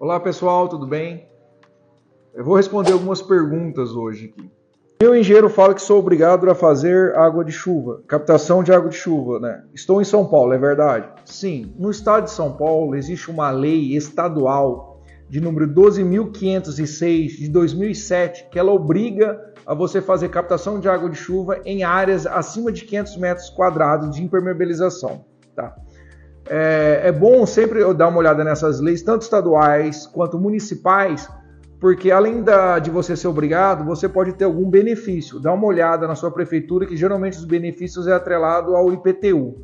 Olá pessoal, tudo bem? Eu vou responder algumas perguntas hoje aqui. Meu engenheiro fala que sou obrigado a fazer água de chuva, captação de água de chuva, né? Estou em São Paulo, é verdade? Sim, no estado de São Paulo existe uma lei estadual de número 12.506 de 2007 que ela obriga a você fazer captação de água de chuva em áreas acima de 500 metros quadrados de impermeabilização, tá? É bom sempre eu dar uma olhada nessas leis, tanto estaduais quanto municipais, porque além de você ser obrigado, você pode ter algum benefício. Dá uma olhada na sua prefeitura, que geralmente os benefícios é atrelado ao IPTU.